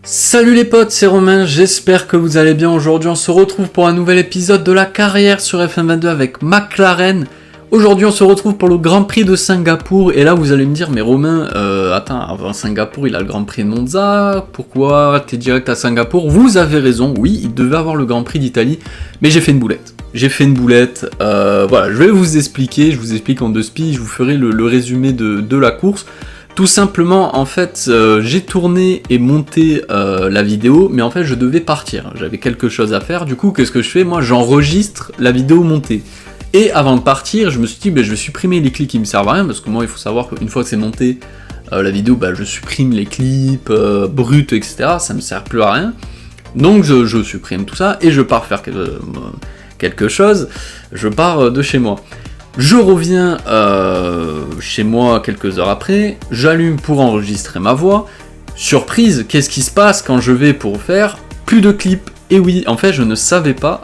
Salut les potes, c'est Romain, j'espère que vous allez bien. Aujourd'hui on se retrouve pour un nouvel épisode de la carrière sur FM22 avec McLaren. Aujourd'hui on se retrouve pour le Grand Prix de Singapour et là vous allez me dire mais Romain, attends, avant Singapour il a le Grand Prix de Monza, pourquoi t'es direct à Singapour? Vous avez raison, oui il devait avoir le Grand Prix d'Italie, mais j'ai fait une boulette. Voilà, je vais vous expliquer, je vous explique en deux spies, je vous ferai le résumé de la course. Tout simplement, en fait, j'ai tourné et monté la vidéo, mais en fait, je devais partir. J'avais quelque chose à faire. Du coup, qu'est-ce que je fais? Moi, j'enregistre la vidéo montée. Et avant de partir, je me suis dit, je vais supprimer les clips qui me servent à rien, parce que moi, il faut savoir qu'une fois que c'est monté, la vidéo, je supprime les clips bruts, etc. Ça me sert plus à rien. Donc, je supprime tout ça, et je pars faire quelque chose. Je pars de chez moi. Je reviens chez moi quelques heures après, j'allume pour enregistrer ma voix. Surprise, qu'est-ce qui se passe quand je vais pour faire plus de clips? Et oui, en fait, je ne savais pas,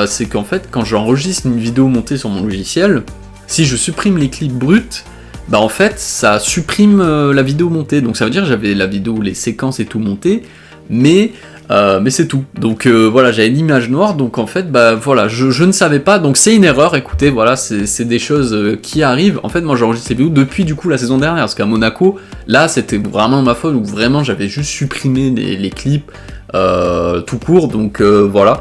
c'est qu'en fait, quand j'enregistre une vidéo montée sur mon logiciel, si je supprime les clips bruts, en fait, ça supprime la vidéo montée. Donc ça veut dire que j'avais la vidéo, les séquences et tout montées, mais c'est tout. Donc voilà, j'avais l'image noire, donc en fait, voilà, je ne savais pas, donc c'est une erreur, écoutez, voilà, c'est des choses qui arrivent. En fait, moi j'enregistre ces vidéos depuis du coup la saison dernière, parce qu'à Monaco, là c'était vraiment ma faute, où vraiment j'avais juste supprimé les clips tout court, donc voilà.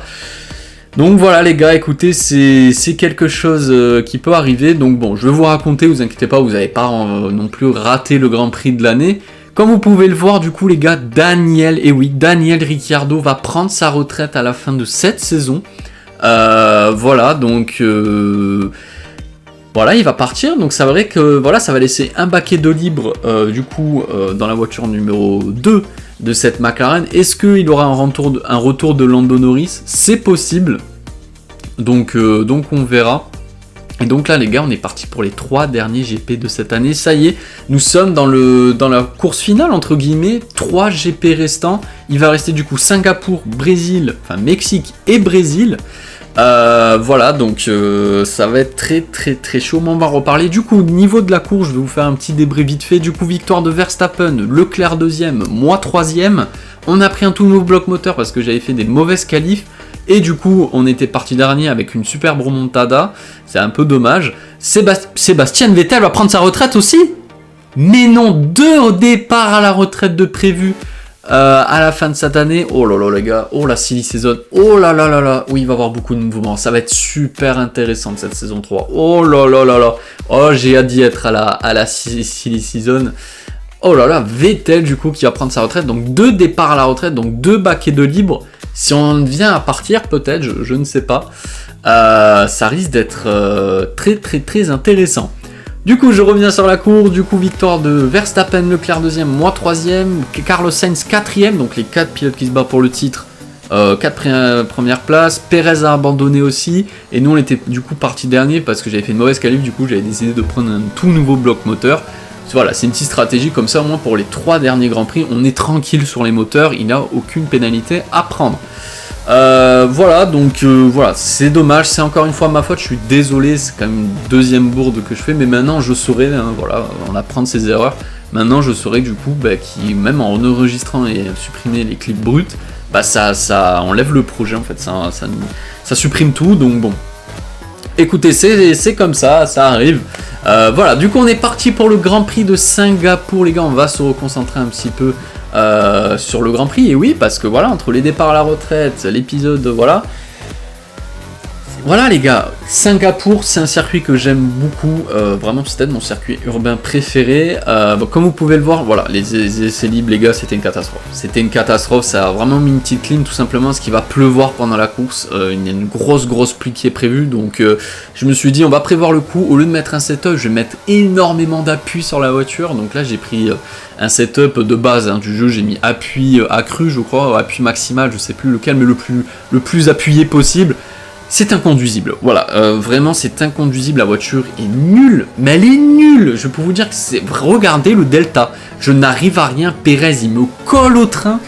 Donc voilà les gars, écoutez, c'est quelque chose qui peut arriver, donc bon, je vais vous raconter, vous inquiétez pas, vous n'allez pas non plus rater le Grand Prix de l'année. Comme vous pouvez le voir, du coup, les gars, Daniel Ricciardo va prendre sa retraite à la fin de cette saison. Voilà, donc voilà, il va partir. Donc c'est vrai que voilà, ça va laisser un baquet d'eau libre, du coup, dans la voiture numéro 2 de cette McLaren. Est-ce qu'il aura un retour de Lando Norris? C'est possible. Donc on verra. Et donc là les gars, on est parti pour les 3 derniers GP de cette année, ça y est, nous sommes dans la course finale entre guillemets, 3 GP restants, il va rester du coup Singapour, Brésil, enfin Mexique et Brésil, voilà, donc ça va être très chaud, mais on va en reparler. Du coup, niveau de la course, je vais vous faire un petit débrief vite fait. Du coup, victoire de Verstappen, Leclerc 2ème, moi 3ème, on a pris un tout nouveau bloc moteur parce que j'avais fait des mauvaises qualifs. Et du coup, on était parti dernier avec une superbe remontada. C'est un peu dommage. Sébastien Vettel va prendre sa retraite aussi? Mais non, 2 départs à la retraite de prévu à la fin de cette année. Oh là là les gars, oh la silly season. Oh là là là là. Oui, il va y avoir beaucoup de mouvements. Ça va être super intéressant cette saison 3. Oh là là là là. Oh, j'ai hâte d'y être à la silly season. Oh là là, Vettel du coup qui va prendre sa retraite. Donc 2 départs à la retraite, donc 2 baquets de libre. Si on vient à partir, peut-être, je ne sais pas, ça risque d'être très intéressant. Du coup, je reviens sur la course, du coup, victoire de Verstappen, Leclerc 2ème, moi 3ème, Carlos Sainz 4ème, donc les 4 pilotes qui se battent pour le titre, 4 premières places, Perez a abandonné aussi, et nous on était du coup parti dernier parce que j'avais fait une mauvaise qualif, du coup j'avais décidé de prendre un tout nouveau bloc moteur. Voilà, c'est une petite stratégie comme ça, au moins pour les 3 derniers Grands Prix, on est tranquille sur les moteurs, il n'a aucune pénalité à prendre. Voilà, donc voilà, c'est dommage, c'est encore une fois ma faute, je suis désolé, c'est quand même une 2ème bourde que je fais, mais maintenant je saurai, hein, voilà, on apprend de ses erreurs, maintenant je saurai que du coup, même en enregistrant et supprimant les clips bruts, ça enlève le projet en fait, ça supprime tout, donc bon. Écoutez, c'est comme ça arrive. Voilà, du coup on est parti pour le Grand Prix de Singapour, les gars, on va se reconcentrer un petit peu sur le Grand Prix, et oui, parce que voilà, entre les départs à la retraite, l'épisode, voilà, les gars, Singapour, c'est un circuit que j'aime beaucoup, vraiment c'est peut-être mon circuit urbain préféré, comme vous pouvez le voir, voilà, les essais libres, les gars, c'était une catastrophe, ça a vraiment mis une petite clim, tout simplement, parce qu'il va pleuvoir pendant la course, il y a une grosse pluie qui est prévue, donc je me suis dit, on va prévoir le coup, au lieu de mettre un setup, je vais mettre énormément d'appui sur la voiture, donc là j'ai pris un setup de base du jeu, j'ai mis appui accru, je crois, appui maximal, je sais plus lequel, mais le plus appuyé possible. C'est inconduisible, voilà, vraiment c'est inconduisible, la voiture est nulle, mais elle est nulle, je peux vous dire que c'est... Regardez le delta, je n'arrive à rien, Perez il me colle au train,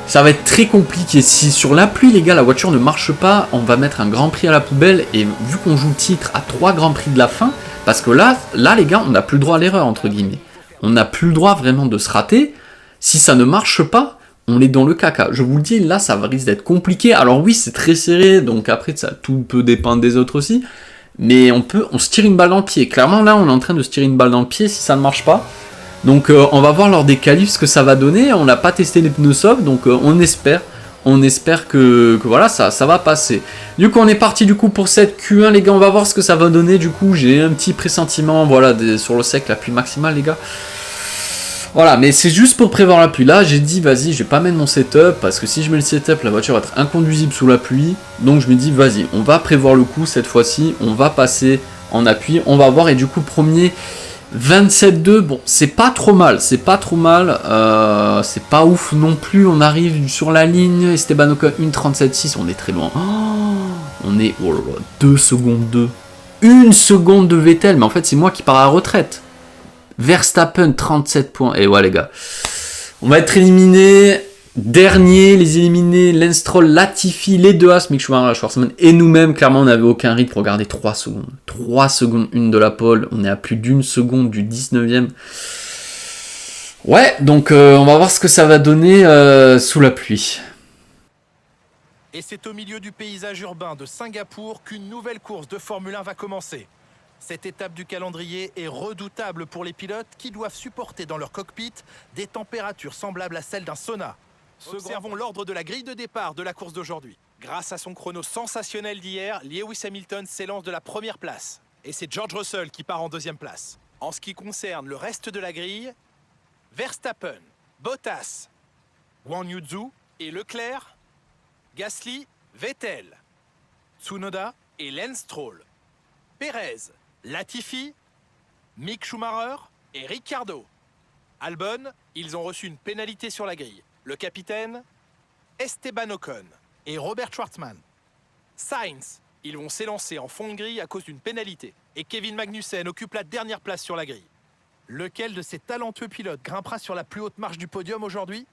ça va être très compliqué, si sur la pluie les gars la voiture ne marche pas, on va mettre un Grand Prix à la poubelle, et vu qu'on joue le titre à 3 Grands Prix de la fin, parce que là les gars on n'a plus le droit à l'erreur entre guillemets, on n'a plus le droit vraiment de se rater, si ça ne marche pas, on est dans le caca. Je vous le dis, là, ça risque d'être compliqué. Alors oui, c'est très serré, donc après, ça tout peut dépendre des autres aussi. Mais on se tire une balle dans le pied. Clairement, là, on est en train de se tirer une balle dans le pied si ça ne marche pas. Donc, on va voir lors des qualifs ce que ça va donner. On n'a pas testé les pneus soft, donc on espère. On espère que voilà, ça va passer. Du coup, on est parti du coup pour cette Q1, les gars. On va voir ce que ça va donner. Du coup, j'ai un petit pressentiment, voilà, sur le sec, la pluie maximale, les gars. Voilà, mais c'est juste pour prévoir la pluie. Là, j'ai dit, vas-y, je vais pas mettre mon setup, parce que si je mets le setup, la voiture va être inconduisible sous la pluie. Donc, je me dis, vas-y, on va prévoir le coup cette fois-ci. On va passer en appui. On va voir, et du coup, premier 27-2. Bon, c'est pas trop mal. C'est pas trop mal. C'est pas ouf non plus. On arrive sur la ligne. Esteban Ocon, 1.37.6. On est très loin. Oh, on est, oh là là, 2 secondes 2. 1 seconde de Vettel. Mais en fait, c'est moi qui pars à la retraite. Verstappen 37 points. Et ouais les gars, on va être éliminés. Dernier, les éliminés, Lance Stroll, Latifi, les deux As, Mick Schumacher, Schwarzman et nous-mêmes. Clairement, on n'avait aucun rythme pour garder 3 secondes. 3 secondes, une de la pole. On est à plus d'1 seconde du 19e. Ouais, donc on va voir ce que ça va donner sous la pluie. Et c'est au milieu du paysage urbain de Singapour qu'une nouvelle course de Formule 1 va commencer. Cette étape du calendrier est redoutable pour les pilotes qui doivent supporter dans leur cockpit des températures semblables à celles d'un sauna. Observons l'ordre de la grille de départ de la course d'aujourd'hui. Grâce à son chrono sensationnel d'hier, Lewis Hamilton s'élance de la première place. Et c'est George Russell qui part en deuxième place. En ce qui concerne le reste de la grille, Verstappen, Bottas, Guan Yu Zhu et Leclerc, Gasly, Vettel, Tsunoda et Lance Stroll, Perez, Latifi, Mick Schumacher et Ricciardo. Albon, ils ont reçu une pénalité sur la grille. Le capitaine, Esteban Ocon et Robert Schwartzman. Sainz, ils vont s'élancer en fond de grille à cause d'une pénalité. Et Kevin Magnussen occupe la dernière place sur la grille. Lequel de ces talentueux pilotes grimpera sur la plus haute marche du podium aujourd'hui ?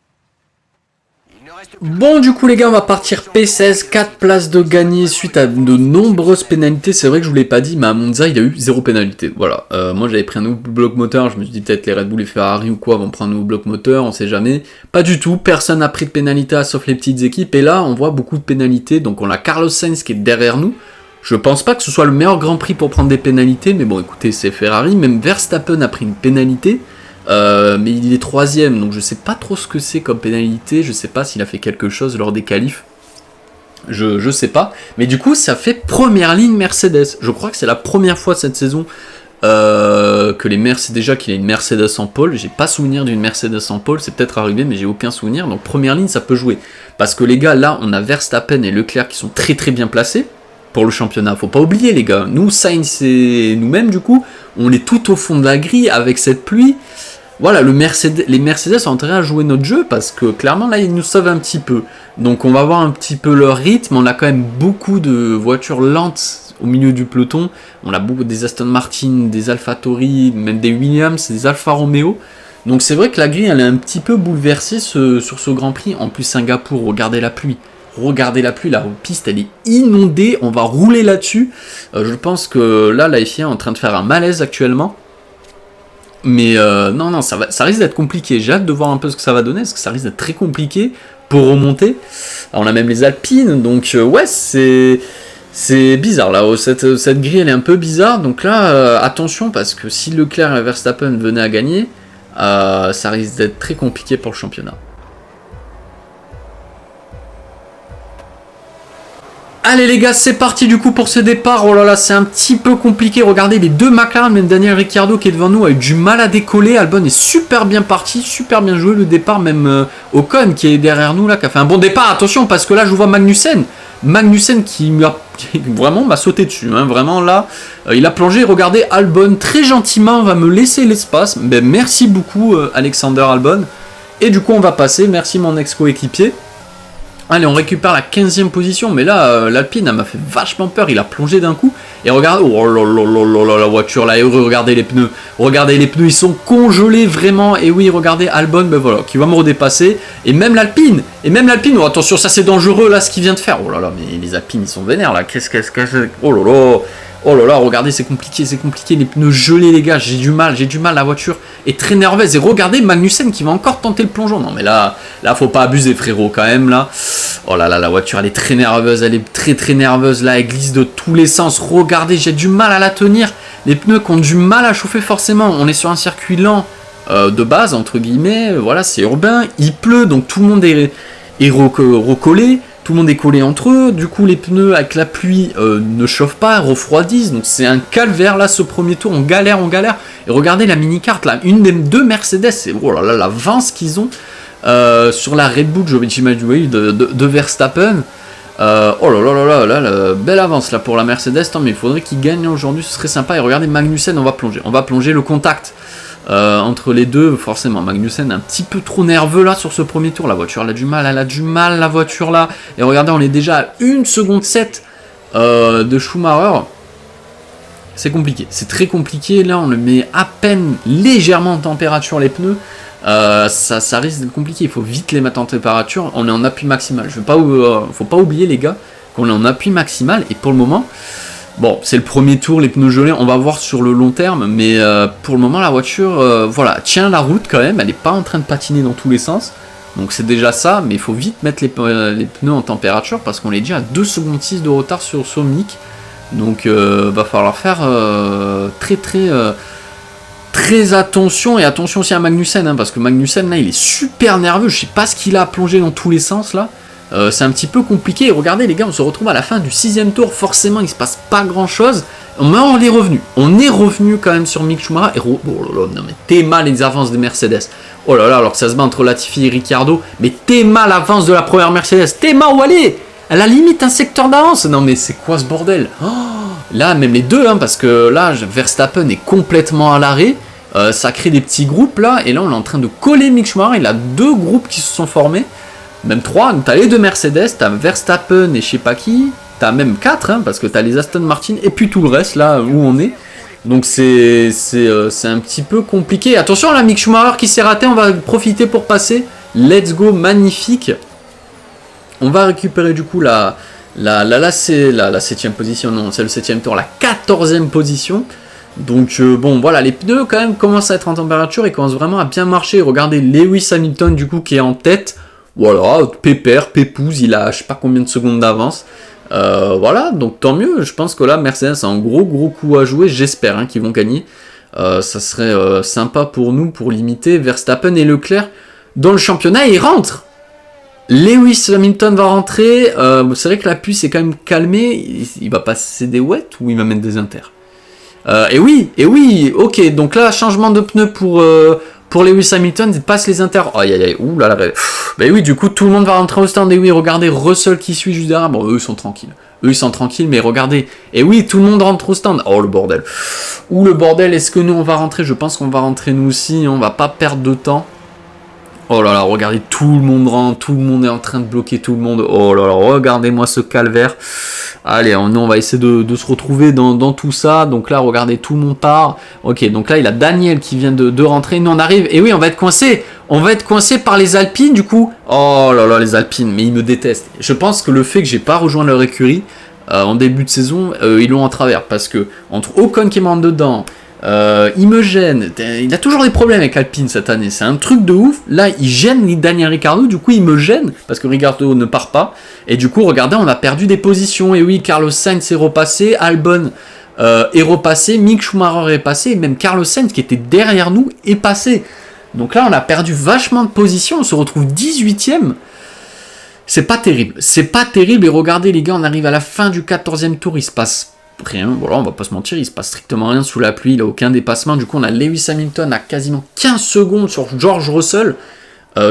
Bon, du coup les gars, on va partir P16, 4 places de gagné suite à de nombreuses pénalités. C'est vrai que je vous l'ai pas dit, mais à Monza il a eu 0 pénalité. Voilà, moi j'avais pris un nouveau bloc moteur, je me suis dit peut-être les Red Bull et Ferrari ou quoi vont prendre un nouveau bloc moteur, on sait jamais. Pas du tout, personne n'a pris de pénalité sauf les petites équipes. Et là on voit beaucoup de pénalités, donc on a Carlos Sainz qui est derrière nous. Je pense pas que ce soit le meilleur Grand Prix pour prendre des pénalités, mais bon écoutez, c'est Ferrari. Même Verstappen a pris une pénalité. Mais il est 3ème, donc je sais pas trop ce que c'est comme pénalité, je sais pas s'il a fait quelque chose lors des qualifs, je sais pas, mais du coup ça fait première ligne Mercedes. Je crois que c'est la première fois cette saison que les Mercedes, déjà qu'il y a une Mercedes en pole, j'ai pas souvenir d'une Mercedes en pole, c'est peut-être arrivé mais j'ai aucun souvenir, donc première ligne ça peut jouer, parce que les gars là on a Verstappen et Leclerc qui sont très très bien placés pour le championnat, faut pas oublier les gars, nous Sainz et nous-mêmes du coup, on est tout au fond de la grille avec cette pluie. Voilà, les Mercedes ont intérêt à jouer notre jeu parce que clairement là ils nous sauvent un petit peu. Donc on va voir un petit peu leur rythme. On a quand même beaucoup de voitures lentes au milieu du peloton. On a beaucoup des Aston Martin, des AlphaTauri, même des Williams, des Alfa Romeo. Donc c'est vrai que la grille elle est un petit peu bouleversée sur ce Grand Prix. En plus Singapour, regardez la pluie. Regardez la pluie, la piste elle est inondée. On va rouler là-dessus. Je pense que là la FIA est en train de faire un malaise actuellement. Mais non, ça risque d'être compliqué. J'ai hâte de voir un peu ce que ça va donner, parce que ça risque d'être très compliqué pour remonter. Alors, on a même les Alpines, donc ouais, c'est bizarre là. Cette grille elle est un peu bizarre, donc là, attention, parce que si Leclerc et Verstappen venaient à gagner, ça risque d'être très compliqué pour le championnat. Allez les gars, c'est parti du coup pour ce départ. Oh là là, c'est un petit peu compliqué. Regardez les deux McLaren, même Daniel Ricciardo qui est devant nous a eu du mal à décoller. Albon est super bien parti, super bien joué le départ. Même Ocon qui est derrière nous là, qui a fait un bon départ. Attention parce que là je vois Magnussen qui vraiment m'a sauté dessus. Hein. Vraiment là, il a plongé. Regardez Albon très gentiment va me laisser l'espace. Ben, merci beaucoup Alexander Albon. Et du coup on va passer. Merci mon ex-coéquipier. Allez, on récupère la 15e position, mais là, l'Alpine, elle m'a fait vachement peur, il a plongé d'un coup, et regardez, oh là là là là, la voiture, là, regardez les pneus, ils sont congelés, vraiment, et oui, regardez, Albon, ben voilà, qui va me redépasser, et même l'Alpine, oh attention, ça c'est dangereux, là, ce qu'il vient de faire, oh là là, mais les Alpines, ils sont vénères, là, oh là là, Oh là là, regardez, c'est compliqué, les pneus gelés, les gars, j'ai du mal, la voiture est très nerveuse. Et regardez Magnussen qui va encore tenter le plongeon. Non mais là, faut pas abuser, frérot, quand même, là. Oh là là, la voiture, elle est très nerveuse, très nerveuse, là, elle glisse de tous les sens. Regardez, j'ai du mal à la tenir. Les pneus qui ont du mal à chauffer, forcément. On est sur un circuit lent de base, entre guillemets, voilà, c'est urbain, il pleut, donc tout le monde est recollé. Tout le monde est collé entre eux, du coup les pneus avec la pluie ne chauffent pas, refroidissent, donc c'est un calvaire là ce premier tour, on galère, et regardez la mini-carte là, une des deux Mercedes, c'est oh là là l'avance qu'ils ont sur la Red Bull, j'imagine, de Verstappen, oh là là, belle avance là pour la Mercedes, tant mais il faudrait qu'ils gagnent aujourd'hui, ce serait sympa, et regardez Magnussen, on va plonger le contact. Entre les deux, forcément, Magnussen est un petit peu trop nerveux là sur ce premier tour. La voiture, elle a du mal, la voiture là. Et regardez, on est déjà à 1 seconde 7 de Schumacher. C'est compliqué, c'est très compliqué. Là, on le met à peine légèrement en température les pneus. Ça risque d'être compliqué. Il faut vite les mettre en température. On est en appui maximal. Faut pas oublier, les gars, qu'on est en appui maximal. Et pour le moment. Bon, c'est le premier tour, les pneus gelés, on va voir sur le long terme, mais pour le moment, la voiture, voilà, tient la route quand même, elle n'est pas en train de patiner dans tous les sens, donc c'est déjà ça, mais il faut vite mettre les pneus en température, parce qu'on est déjà à 2 secondes 6 de retard sur Mick, donc va falloir faire très attention, et attention aussi à Magnussen, hein, parce que Magnussen, là, il est super nerveux, je sais pas ce qu'il a plongé dans tous les sens, là. C'est un petit peu compliqué, et regardez les gars, on se retrouve à la fin du 6ème tour, forcément il se passe pas grand chose, mais on est revenu quand même sur Mick Schumacher, et oh là là, non mais t'es mal les avances des Mercedes, oh là là, alors que ça se bat entre Latifi et Ricciardo, mais t'es mal l'avance de la première Mercedes, t'es mal où elle est, elle a limite un secteur d'avance, non mais c'est quoi ce bordel, oh, là même les deux, hein, parce que là Verstappen est complètement à l'arrêt, ça crée des petits groupes là, et là on est en train de coller Mick Schumacher, il a 2 groupes qui se sont formés, même 3, t'as les 2 Mercedes, t'as Verstappen et je sais pas qui, t'as même 4, hein, parce que t'as les Aston Martin et puis tout le reste là où on est. Donc c'est un petit peu compliqué. Attention là, Mick Schumacher qui s'est raté, on va profiter pour passer. Let's go, magnifique. On va récupérer du coup la 7ème position, non c'est le 7ème tour, la 14ème position. Donc bon voilà, les pneus quand même commencent à être en température et commencent vraiment à bien marcher. Regardez Lewis Hamilton du coup qui est en tête. Voilà, pépère, pépouze, il a je sais pas combien de secondes d'avance. Voilà, donc tant mieux. Je pense que là, Mercedes a un gros coup à jouer. J'espère hein, qu'ils vont gagner. Ça serait sympa pour nous pour limiter Verstappen et Leclerc dans le championnat. Et il rentre. Lewis Hamilton va rentrer. C'est vrai que la pluie s'est quand même calmée. Il va passer des wets ou il va mettre des inters. Et oui, ok. Donc là, changement de pneus pour Lewis Hamilton, il passe les inters. Aïe aïe aïe, ouh là là. Ben oui, du coup, tout le monde va rentrer au stand. Et oui, regardez, Russell qui suit juste derrière. Bon, eux, ils sont tranquilles. Mais regardez. Et oui, tout le monde rentre au stand. Oh, le bordel. Ouh, le bordel. Est-ce que nous, on va rentrer? Je pense qu'on va rentrer nous aussi. On va pas perdre de temps. Oh là là, regardez, tout le monde rentre. Tout le monde est en train de bloquer tout le monde. Oh là là, regardez-moi ce calvaire. Allez, nous, on va essayer de se retrouver dans tout ça. Donc là, regardez, tout le monde part. Ok, donc là, il y a Daniel qui vient de rentrer. Nous, on arrive. Et oui, on va être coincé. On va être coincé par les Alpines, du coup. Oh là là, les Alpines. Mais ils me détestent. Je pense que le fait que j'ai pas rejoint leur écurie en début de saison, ils l'ont en travers. Parce que, entre Ocon qui m'entre dedans, il me gêne. Il a toujours des problèmes avec Alpine cette année. C'est un truc de ouf. Là, il gêne Daniel Ricciardo. Du coup, il me gêne parce que Ricciardo ne part pas. Et du coup, regardez, on a perdu des positions. Et oui, Carlos Sainz est repassé. Albon est repassé. Mick Schumacher est passé. Et même Carlos Sainz, qui était derrière nous, est passé. Donc là, on a perdu vachement de positions. On se retrouve 18ème. C'est pas terrible. C'est pas terrible. Et regardez, les gars, on arrive à la fin du 14e tour. Il se passe rien, voilà, on va pas se mentir, il se passe strictement rien sous la pluie, il a aucun dépassement. Du coup, on a Lewis Hamilton à quasiment 15 secondes sur George Russell,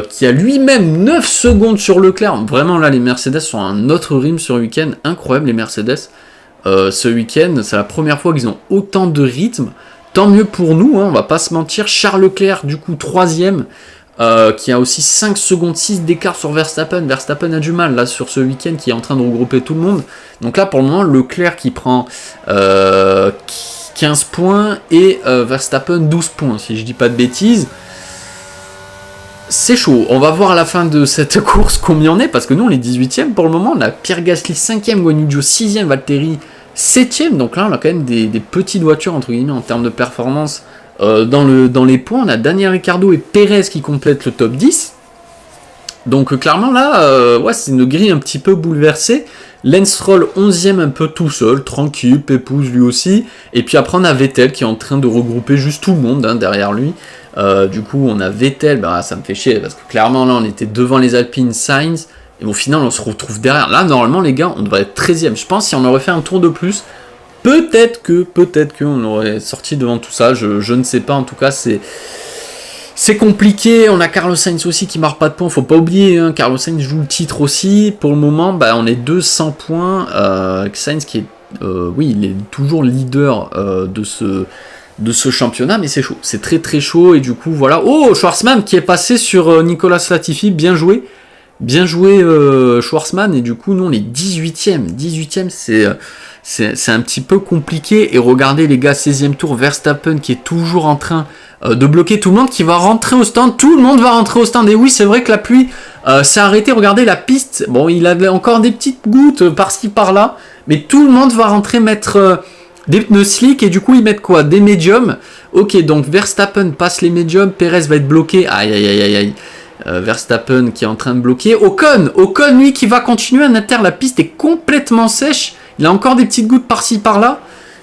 qui a lui-même 9 secondes sur Leclerc. Vraiment, là, les Mercedes sont à un autre rythme ce week-end. Incroyable, les Mercedes. Ce week-end, c'est la première fois qu'ils ont autant de rythme. Tant mieux pour nous, hein, on va pas se mentir. Charles Leclerc, du coup, 3ème. Qui a aussi 5 secondes 6 d'écart sur Verstappen. Verstappen a du mal là sur ce week-end qui est en train de regrouper tout le monde. Donc là pour le moment Leclerc qui prend 15 points et Verstappen 12 points si je dis pas de bêtises. C'est chaud. On va voir à la fin de cette course combien on est parce que nous on est 18ème pour le moment. On a Pierre Gasly 5ème, Guanyu Zhou 6ème, Valtteri 7ème, donc là on a quand même des petites voitures entre guillemets en termes de performance. Dans les points, on a Daniel Ricciardo et Perez qui complètent le top 10. Donc clairement là, ouais, c'est une grille un petit peu bouleversée. Lance Stroll 11ème un peu tout seul, tranquille, pépouze lui aussi. Et puis après on a Vettel qui est en train de regrouper juste tout le monde hein, derrière lui. Du coup on a Vettel, bah, ça me fait chier parce que clairement là on était devant les Alpines, Sainz. Et au final on se retrouve derrière. Là normalement les gars on devrait être 13ème. Je pense si on aurait fait un tour de plus, peut-être qu'on aurait sorti devant tout ça. Je ne sais pas, en tout cas c'est compliqué. On a Carlos Sainz aussi qui marque pas de points. Faut pas oublier, hein, Carlos Sainz joue le titre aussi. Pour le moment, bah, on est 200 points. Sainz qui est, oui, il est toujours leader de ce championnat, mais c'est chaud. C'est très très chaud. Et du coup, voilà. Oh, Schwarzman qui est passé sur Nicolas Latifi. Bien joué. Bien joué Schwarzman. Et du coup, nous, on est 18ème. 18ème, c'est un petit peu compliqué. Et regardez les gars, 16ème tour, Verstappen qui est toujours en train de bloquer tout le monde, qui va rentrer au stand. Tout le monde va rentrer au stand. Et oui, c'est vrai que la pluie s'est arrêtée. Regardez la piste. Bon, il avait encore des petites gouttes par-ci par-là. Mais tout le monde va rentrer mettre des pneus slick. Et du coup, ils mettent quoi? Des médiums. Ok, donc Verstappen passe les médiums. Perez va être bloqué. Aïe, aïe, aïe, aïe, aïe. Verstappen qui est en train de bloquer. Ocon, lui qui va continuer à inter. La piste est complètement sèche. Il a encore des petites gouttes par-ci par-là.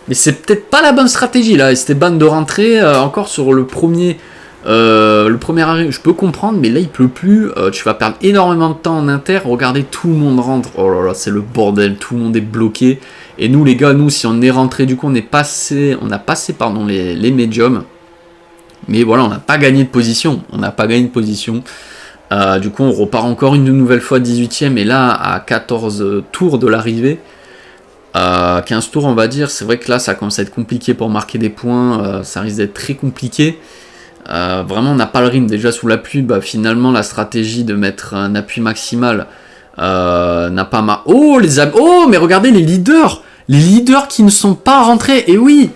Mais c'est peut-être pas la bonne stratégie là, Esteban, de rentrer encore sur le premier arrêt. Je peux comprendre, mais là il pleut plus. Tu vas perdre énormément de temps en inter. Regardez, tout le monde rentre. Oh là là, c'est le bordel. Tout le monde est bloqué. Et nous les gars, si on est rentré, du coup on a passé les médiums. Mais voilà, on n'a pas gagné de position. Du coup on repart encore une nouvelle fois 18ème. Et là à 14 tours de l'arrivée. 15 tours on va dire, c'est vrai que là ça commence à être compliqué pour marquer des points, ça risque d'être très compliqué. Vraiment on n'a pas le rythme, déjà sous la pluie, bah, finalement la stratégie de mettre un appui maximal n'a pas marqué. Oh mais regardez les leaders qui ne sont pas rentrés, et oui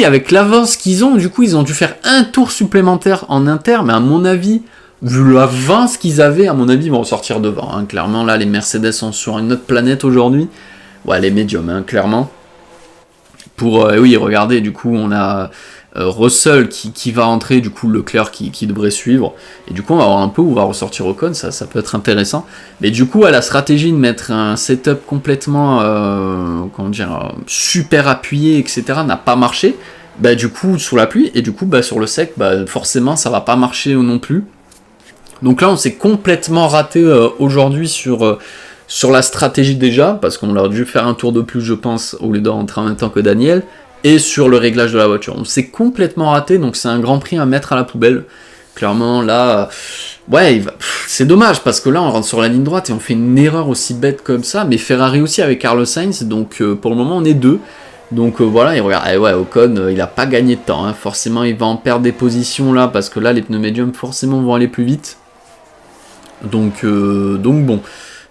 avec l'avance qu'ils ont, du coup ils ont dû faire un tour supplémentaire en inter, mais à mon avis, vu l'avance qu'ils avaient, à mon avis ils vont ressortir devant, hein. Clairement là les Mercedes sont sur une autre planète aujourd'hui. Ouais, les médiums, hein, clairement. Oui, regardez, du coup, on a Russell qui va rentrer, du coup, Leclerc qui devrait suivre. Et du coup, on va voir un peu où va ressortir Ocon, ça peut être intéressant. Mais du coup, la stratégie de mettre un setup complètement, super appuyé, etc., n'a pas marché. Bah, du coup, sous la pluie, et du coup, bah, sur le sec, bah, forcément, ça va pas marcher non plus. Donc là, on s'est complètement raté aujourd'hui sur la stratégie déjà, parce qu'on aurait dû faire un tour de plus, je pense, au lieu de rentrer en même temps que Daniel, et sur le réglage de la voiture. On s'est complètement raté, donc c'est un Grand Prix à mettre à la poubelle. Clairement, là, ouais, c'est dommage, parce que là, on rentre sur la ligne droite et on fait une erreur aussi bête comme ça, mais Ferrari aussi avec Carlos Sainz, donc pour le moment, on est deux. Donc voilà, et regarde, ouais, Ocon, il a pas gagné de temps, hein. Forcément, il va en perdre des positions là, parce que là, les pneus médiums, forcément, vont aller plus vite. Donc bon.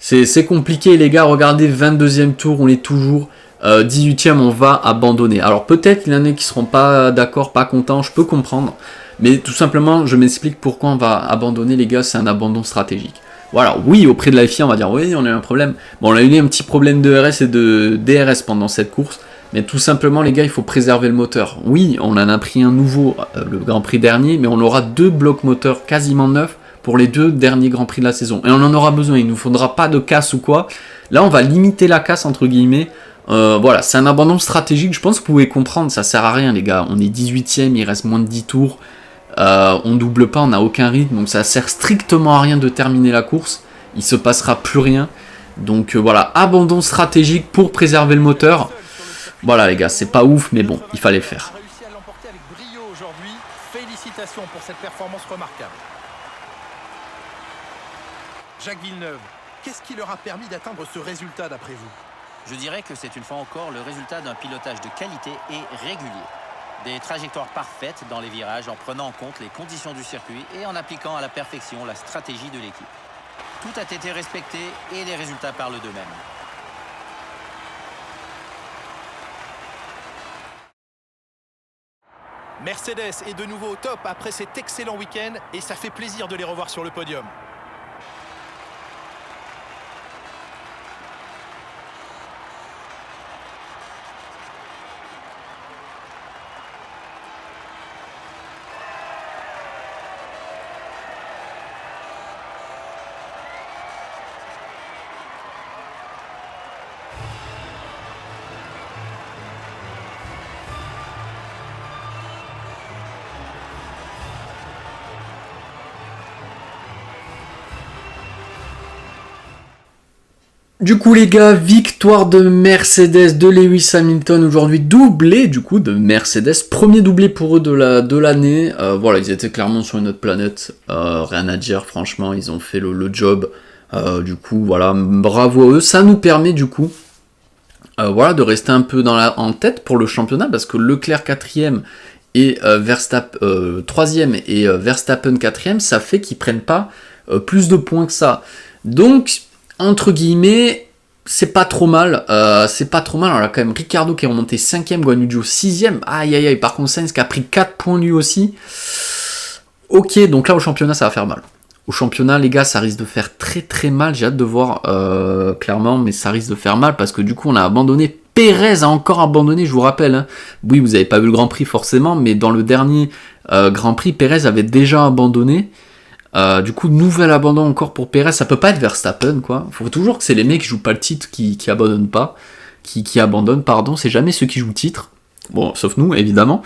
C'est compliqué les gars, regardez, 22e tour, on est toujours 18e, on va abandonner. Alors peut-être il y en a qui seront pas d'accord, pas contents, je peux comprendre. Mais tout simplement, je m'explique pourquoi on va abandonner les gars, c'est un abandon stratégique. Voilà, oui, auprès de la FIA, on va dire, oui, on a eu un problème. Bon, on a eu un petit problème de RS et de DRS pendant cette course. Mais tout simplement les gars, il faut préserver le moteur. Oui, on en a pris un nouveau, le Grand Prix dernier, mais on aura deux blocs moteurs quasiment neufs pour les deux derniers Grands Prix de la saison. Et on en aura besoin, il ne nous faudra pas de casse ou quoi. Là, on va limiter la casse, entre guillemets. Voilà, c'est un abandon stratégique, je pense que vous pouvez comprendre, ça sert à rien les gars. On est 18ème, il reste moins de 10 tours. On double pas, on n'a aucun rythme, donc ça sert strictement à rien de terminer la course. Il se passera plus rien. Donc voilà, abandon stratégique pour préserver le moteur. Voilà les gars, c'est pas ouf, mais bon, il fallait le faire. Réussi à l'emporter avec brio aujourd'hui. Félicitations pour cette performance remarquable. Jacques Villeneuve, qu'est-ce qui leur a permis d'atteindre ce résultat d'après vous? Je dirais que c'est une fois encore le résultat d'un pilotage de qualité et régulier. Des trajectoires parfaites dans les virages en prenant en compte les conditions du circuit et en appliquant à la perfection la stratégie de l'équipe. Tout a été respecté et les résultats parlent d'eux-mêmes. Mercedes est de nouveau au top après cet excellent week-end et ça fait plaisir de les revoir sur le podium. Du coup les gars, victoire de Mercedes, de Lewis Hamilton aujourd'hui, doublé du coup de Mercedes, premier doublé pour eux de l'année. Voilà, ils étaient clairement sur une autre planète, rien à dire, franchement, ils ont fait le job. Du coup, voilà, bravo à eux. Ça nous permet du coup voilà, de rester un peu en tête pour le championnat, parce que Leclerc 4ème et Verstappen 3ème et Verstappen 4ème, ça fait qu'ils prennent pas plus de points que ça. Donc, entre guillemets, c'est pas trop mal. C'est pas trop mal. Alors là, quand même, Ricciardo qui est remonté 5ème, Guan Yu Zhou 6ème. Aïe aïe aïe, par contre, Sainz qui a pris 4 points lui aussi. Ok, donc là, au championnat, ça va faire mal. Au championnat, les gars, ça risque de faire très très mal. J'ai hâte de voir clairement, mais ça risque de faire mal parce que du coup, on a abandonné. Pérez a encore abandonné, je vous rappelle. Hein. Oui, vous n'avez pas vu le Grand Prix forcément, mais dans le dernier Grand Prix, Pérez avait déjà abandonné. Du coup, nouvel abandon encore pour Pérez. Ça peut pas être Verstappen, quoi. Faut toujours que c'est les mecs qui jouent pas le titre qui abandonnent pas. Qui abandonnent, pardon. C'est jamais ceux qui jouent le titre. Bon, sauf nous, évidemment.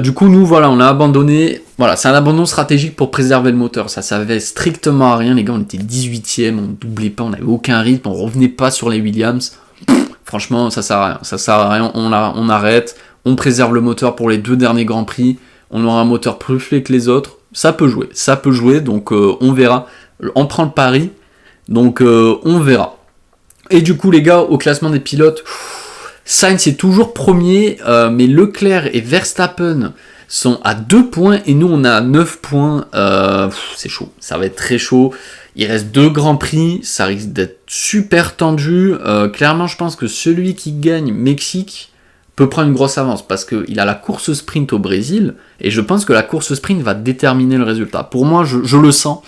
Du coup, nous, voilà, on a abandonné. Voilà, c'est un abandon stratégique pour préserver le moteur. Ça servait strictement à rien, les gars. On était 18ème, on doublait pas, on n'avait aucun rythme, on revenait pas sur les Williams. Franchement, ça sert à rien. Ça sert à rien, on arrête. On préserve le moteur pour les 2 derniers Grands Prix. On aura un moteur plus frais que les autres. Ça peut jouer. Donc, on verra. On prend le pari. Donc, on verra. Et du coup, les gars, au classement des pilotes, Sainz est toujours premier, mais Leclerc et Verstappen sont à 2 points et nous on a 9 points. C'est chaud, ça va être très chaud. Il reste 2 grands prix, ça risque d'être super tendu. Clairement, je pense que celui qui gagne Mexique peut prendre une grosse avance parce qu'il a la course sprint au Brésil et je pense que la course sprint va déterminer le résultat. Pour moi, je le sens.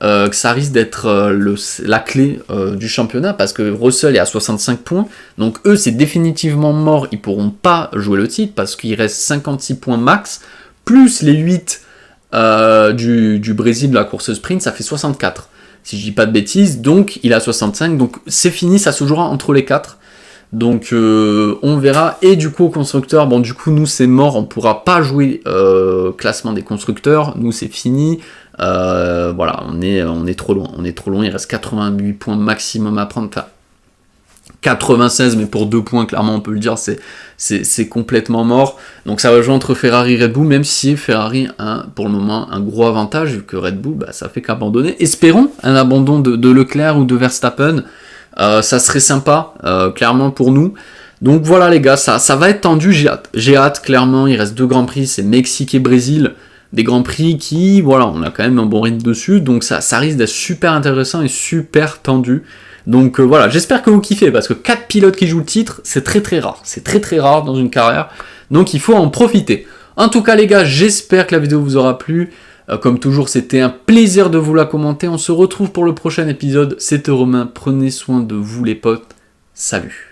Que ça risque d'être la clé du championnat parce que Russell est à 65 points, donc eux c'est définitivement mort, ils pourront pas jouer le titre parce qu'il reste 56 points max, plus les 8 du Brésil de la course sprint, ça fait 64, si je dis pas de bêtises, donc il a 65, donc c'est fini, ça se jouera entre les 4. Donc on verra, et du coup au constructeur, bon du coup nous c'est mort, on pourra pas jouer classement des constructeurs, nous c'est fini. Voilà, on est trop loin, il reste 88 points maximum à prendre, enfin 96, mais pour 2 points, clairement on peut le dire, c'est complètement mort. Donc ça va jouer entre Ferrari et Red Bull, même si Ferrari a pour le moment un gros avantage, vu que Red Bull, ça fait qu'abandonner. Espérons un abandon de Leclerc ou de Verstappen, ça serait sympa, clairement pour nous. Donc voilà les gars, ça va être tendu, j'ai hâte, clairement, il reste 2 grands prix, c'est Mexique et Brésil. Des grands prix qui, voilà, on a quand même un bon rythme dessus, donc ça risque d'être super intéressant et super tendu. Donc voilà, j'espère que vous kiffez, parce que 4 pilotes qui jouent le titre, c'est très rare. C'est très rare dans une carrière, donc il faut en profiter. En tout cas les gars, j'espère que la vidéo vous aura plu. Comme toujours, c'était un plaisir de vous la commenter. On se retrouve pour le prochain épisode. C'était Romain, prenez soin de vous les potes. Salut.